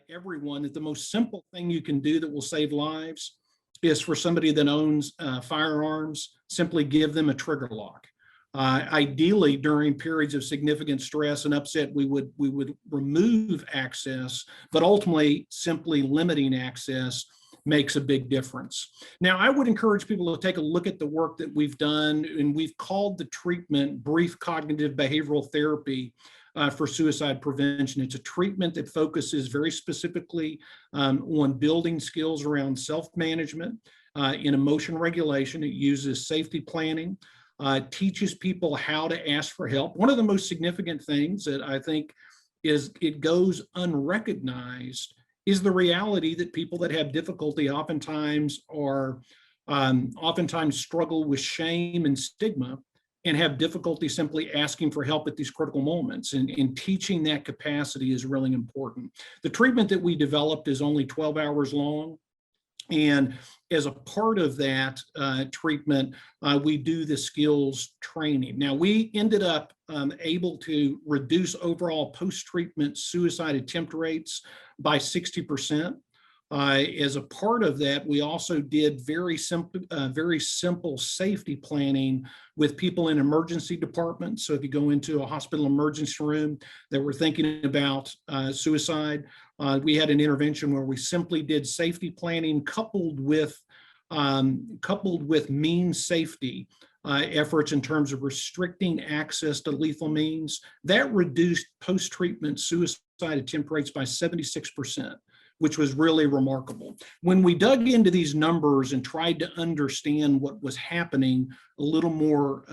everyone that the most simple thing you can do that will save lives is for somebody that owns firearms, simply give them a trigger lock. Ideally, during periods of significant stress and upset, we would remove access, but ultimately, simply limiting access makes a big difference. Now, I would encourage people to take a look at the work that we've done, and we've called the treatment brief cognitive behavioral therapy for suicide prevention. It's a treatment that focuses very specifically on building skills around self-management in emotion regulation. It uses safety planning, teaches people how to ask for help. One of the most significant things that I think is it goes unrecognized is the reality that people that have difficulty oftentimes struggle with shame and stigma and have difficulty simply asking for help at these critical moments. And teaching that capacity is really important. The treatment that we developed is only 12 hours long. And as a part of that treatment, we do the skills training. Now, we ended up able to reduce overall post-treatment suicide attempt rates by 60%. As a part of that, we also did very simple safety planning with people in emergency departments. So if you go into a hospital emergency room that were thinking about suicide, we had an intervention where we simply did safety planning coupled with means safety efforts in terms of restricting access to lethal means. That reduced post-treatment suicide attempt rates by 76%. Which was really remarkable. When we dug into these numbers and tried to understand what was happening a little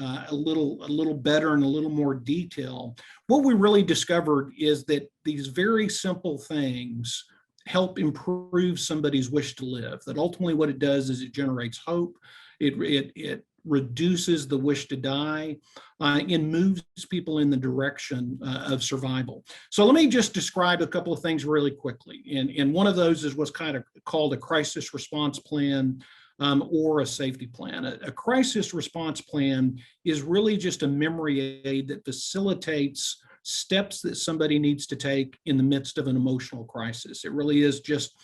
better and a little more detail, what we really discovered is that these very simple things help improve somebody's wish to live. That ultimately what it does is it generates hope. It reduces the wish to die and moves people in the direction of survival. So let me just describe a couple of things really quickly. And one of those is what's kind of called a crisis response plan or a safety plan. A crisis response plan is really just a memory aid that facilitates steps that somebody needs to take in the midst of an emotional crisis. It really is just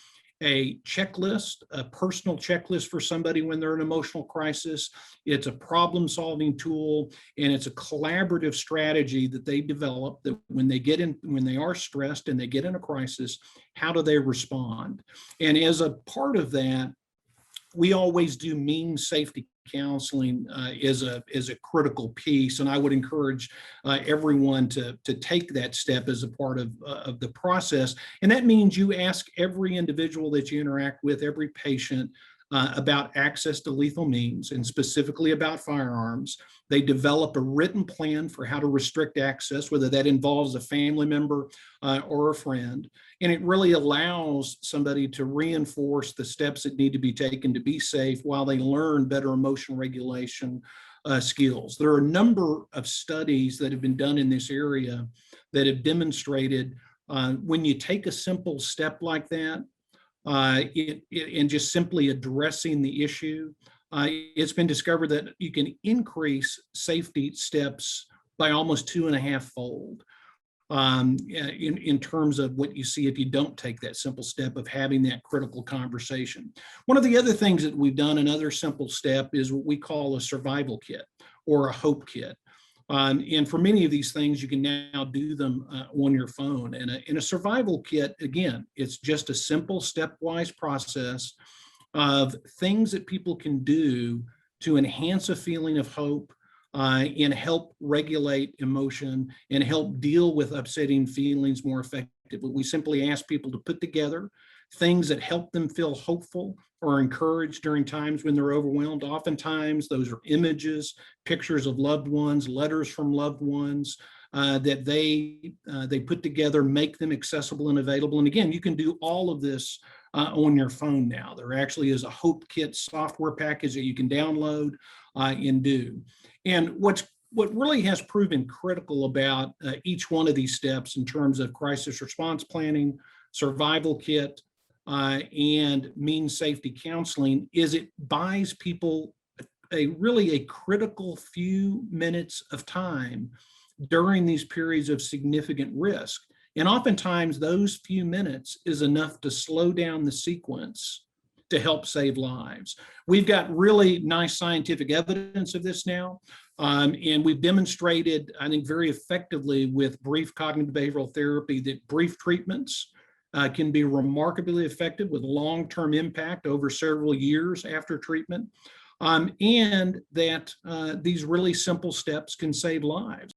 a checklist, a personal checklist for somebody when they're in an emotional crisis. It's a problem-solving tool, and it's a collaborative strategy that they develop that when they are stressed and they get in a crisis, how do they respond? And as a part of that, we always do means safety counseling is a critical piece, and I would encourage everyone to take that step as a part of the process. And that means you ask every individual that you interact with, every patient, about access to lethal means and specifically about firearms. They develop a written plan for how to restrict access, whether that involves a family member or a friend. And it really allows somebody to reinforce the steps that need to be taken to be safe while they learn better emotional regulation skills. There are a number of studies that have been done in this area that have demonstrated when you take a simple step like that, and just simply addressing the issue, it's been discovered that you can increase safety steps by almost 2.5-fold in terms of what you see if you don't take that simple step of having that critical conversation. One of the other things that we've done, another simple step, is what we call a survival kit or a hope kit. And for many of these things, you can now do them on your phone. And in a survival kit, again, it's just a simple stepwise process of things that people can do to enhance a feeling of hope and help regulate emotion and help deal with upsetting feelings more effectively. We simply ask people to put together things that help them feel hopeful or encouraged during times when they're overwhelmed. Oftentimes, those are images, pictures of loved ones, letters from loved ones that they put together, make them accessible and available. And again, you can do all of this on your phone now. There actually is a Hope Kit software package that you can download and do. And what really has proven critical about each one of these steps in terms of crisis response planning, survival kit, and means safety counseling is it buys people a critical few minutes of time during these periods of significant risk. And oftentimes those few minutes is enough to slow down the sequence to help save lives. We've got really nice scientific evidence of this now. And we've demonstrated, I think, very effectively with brief cognitive behavioral therapy that brief treatments can be remarkably effective with long-term impact over several years after treatment, and that these really simple steps can save lives.